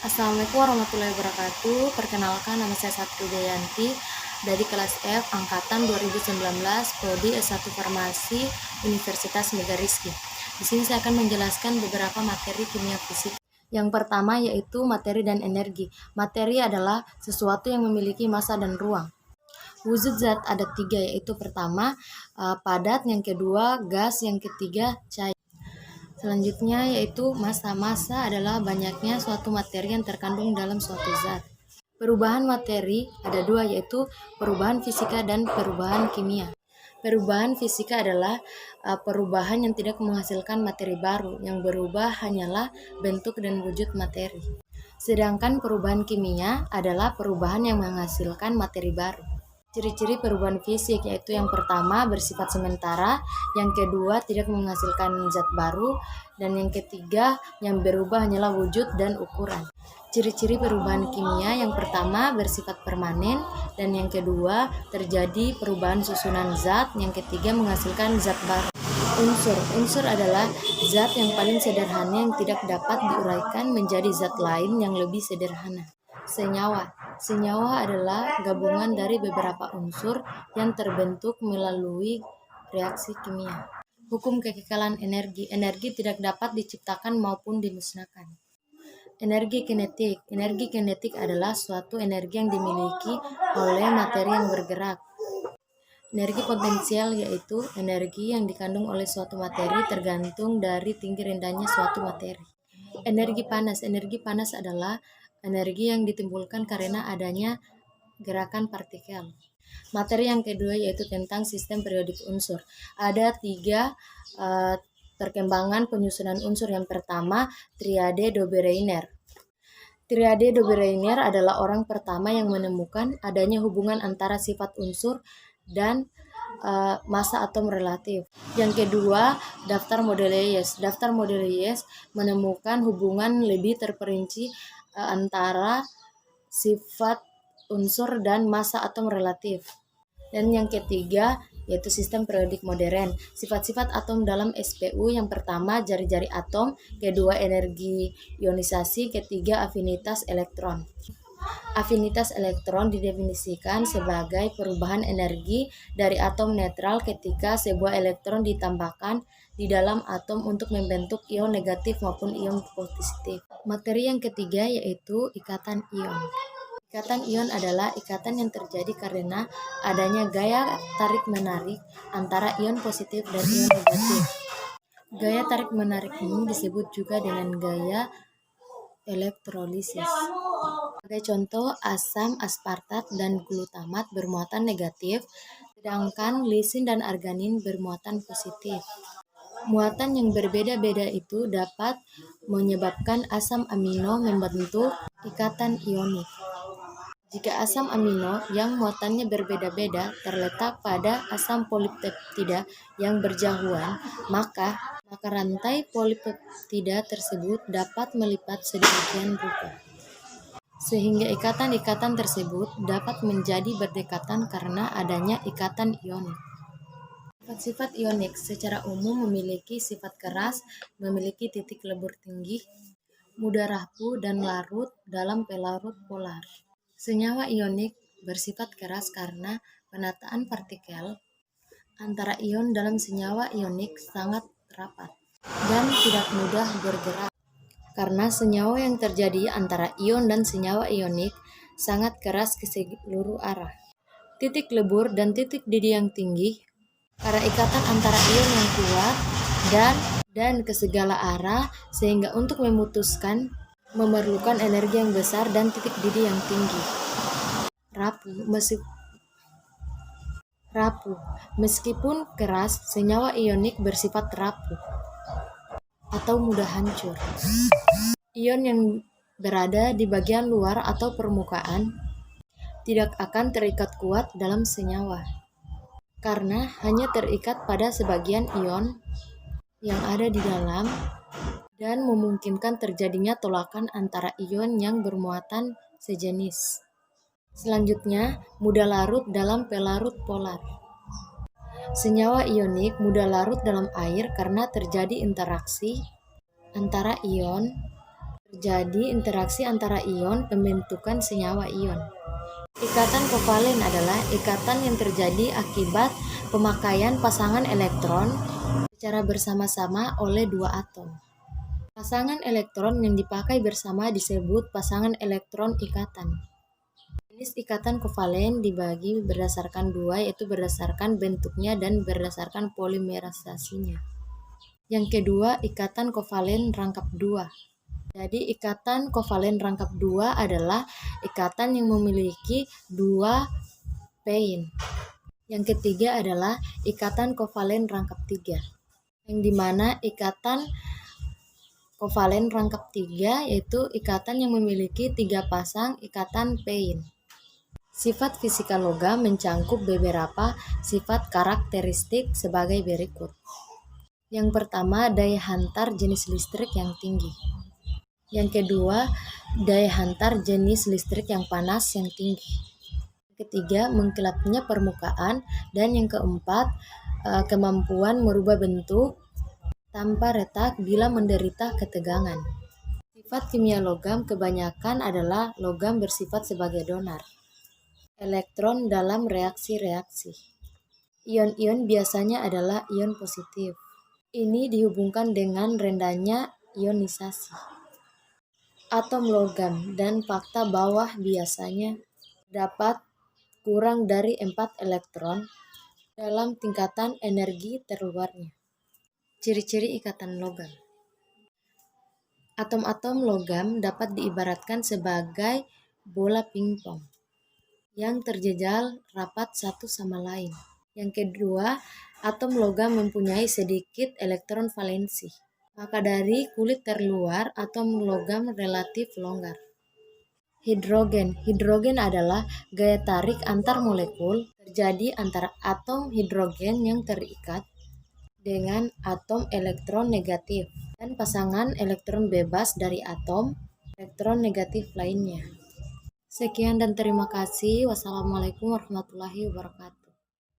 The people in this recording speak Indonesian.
Assalamualaikum warahmatullahi wabarakatuh. Perkenalkan, nama saya Satri Dayanti dari kelas F angkatan 2019 prodi S1 Farmasi Universitas Megariski. Di sini saya akan menjelaskan beberapa materi kimia fisik. Yang pertama yaitu materi dan energi. Materi adalah sesuatu yang memiliki massa dan ruang. Wujud zat ada 3, yaitu pertama padat, yang kedua gas, yang ketiga cair. Selanjutnya yaitu massa. Massa adalah banyaknya suatu materi yang terkandung dalam suatu zat. Perubahan materi ada 2, yaitu perubahan fisika dan perubahan kimia. Perubahan fisika adalah perubahan yang tidak menghasilkan materi baru, yang berubah hanyalah bentuk dan wujud materi. Sedangkan perubahan kimia adalah perubahan yang menghasilkan materi baru. Ciri-ciri perubahan fisik yaitu yang pertama bersifat sementara, yang kedua tidak menghasilkan zat baru, dan yang ketiga yang berubah hanyalah wujud dan ukuran. Ciri-ciri perubahan kimia yang pertama bersifat permanen, dan yang kedua terjadi perubahan susunan zat, yang ketiga menghasilkan zat baru. Unsur adalah zat yang paling sederhana yang tidak dapat diuraikan menjadi zat lain yang lebih sederhana. Senyawa adalah gabungan dari beberapa unsur yang terbentuk melalui reaksi kimia. Hukum kekekalan energi. Energi tidak dapat diciptakan maupun dimusnahkan. Energi kinetik adalah suatu energi yang dimiliki oleh materi yang bergerak. Energi potensial yaitu energi yang dikandung oleh suatu materi tergantung dari tinggi rendahnya suatu materi. Energi panas adalah energi yang ditimbulkan karena adanya gerakan partikel. Materi yang kedua yaitu tentang sistem periodik unsur. Ada 3 perkembangan penyusunan unsur. Yang pertama, triade Dobereiner. Triade Dobereiner adalah orang pertama yang menemukan adanya hubungan antara sifat unsur dan massa atom relatif. Yang kedua, daftar Mendeleev. Daftar Mendeleev menemukan hubungan lebih terperinci antara sifat unsur dan massa atom relatif. Dan yang ketiga yaitu sistem periodik modern. Sifat-sifat atom dalam SPU, yang pertama jari-jari atom, kedua energi ionisasi, ketiga afinitas elektron. Afinitas elektron didefinisikan sebagai perubahan energi dari atom netral ketika sebuah elektron ditambahkan di dalam atom untuk membentuk ion negatif maupun ion positif. Materi yang ketiga yaitu ikatan ion. Ikatan ion adalah ikatan yang terjadi karena adanya gaya tarik-menarik antara ion positif dan ion negatif. Gaya tarik-menarik ini disebut juga dengan gaya elektrolisis. Sebagai contoh, asam aspartat dan glutamat bermuatan negatif, sedangkan lisin dan arganin bermuatan positif. Muatan yang berbeda-beda itu dapat menyebabkan asam amino membentuk ikatan ionik. Jika asam amino yang muatannya berbeda-beda terletak pada asam polipeptida yang berjauhan, maka rantai polipeptida tersebut dapat melipat sedemikian rupa, sehingga ikatan-ikatan tersebut dapat menjadi berdekatan karena adanya ikatan ionik. Sifat-sifat ionik secara umum memiliki sifat keras, memiliki titik lebur tinggi, mudah rapuh, dan larut dalam pelarut polar. Senyawa ionik bersifat keras karena penataan partikel antara ion dalam senyawa ionik sangat rapat dan tidak mudah bergerak. Karena senyawa yang terjadi antara ion dan senyawa ionik sangat keras ke seluruh arah. Titik lebur dan titik didih yang tinggi karena ikatan antara ion yang kuat dan ke segala arah, sehingga untuk memutuskan memerlukan energi yang besar dan titik didih yang tinggi. Rapuh. Meskipun keras, senyawa ionik bersifat rapuh atau mudah hancur. Ion yang berada di bagian luar atau permukaan tidak akan terikat kuat dalam senyawa, karena hanya terikat pada sebagian ion yang ada di dalam dan memungkinkan terjadinya tolakan antara ion yang bermuatan sejenis. Selanjutnya, mudah larut dalam pelarut polar. Senyawa ionik mudah larut dalam air karena terjadi interaksi antara ion Terjadi interaksi antara ion pembentukan senyawa ion. Ikatan kovalen adalah ikatan yang terjadi akibat pemakaian pasangan elektron secara bersama-sama oleh dua atom. Pasangan elektron yang dipakai bersama disebut pasangan elektron ikatan. Jenis ikatan kovalen dibagi berdasarkan dua, yaitu berdasarkan bentuknya dan berdasarkan polimerisasinya. Yang kedua, ikatan kovalen rangkap dua. Jadi ikatan kovalen rangkap dua adalah ikatan yang memiliki dua pein. Yang ketiga adalah ikatan kovalen rangkap tiga, yang dimana ikatan kovalen rangkap tiga yaitu ikatan yang memiliki tiga pasang ikatan pein. Sifat fisika logam mencangkup beberapa sifat karakteristik sebagai berikut. Yang pertama, daya hantar jenis listrik yang tinggi. Yang kedua, daya hantar jenis listrik yang panas yang tinggi. Yang ketiga, mengkilapnya permukaan. Dan yang keempat, kemampuan merubah bentuk tanpa retak bila menderita ketegangan. Sifat kimia logam kebanyakan adalah logam bersifat sebagai donor elektron dalam reaksi-reaksi. Ion-ion biasanya adalah ion positif. Ini dihubungkan dengan rendahnya ionisasi atom logam, dan fakta bawah biasanya dapat kurang dari 4 elektron dalam tingkatan energi terluarnya. Ciri-ciri ikatan logam. Atom-atom logam dapat diibaratkan sebagai bola pingpong yang terjejal rapat satu sama lain. Yang kedua, atom logam mempunyai sedikit elektron valensi. Maka dari kulit terluar, atom logam relatif longgar. Hidrogen. Hidrogen adalah gaya tarik antar molekul terjadi antara atom hidrogen yang terikat dengan atom elektron negatif dan pasangan elektron bebas dari atom elektron negatif lainnya. Sekian dan terima kasih. Wassalamualaikum warahmatullahi wabarakatuh.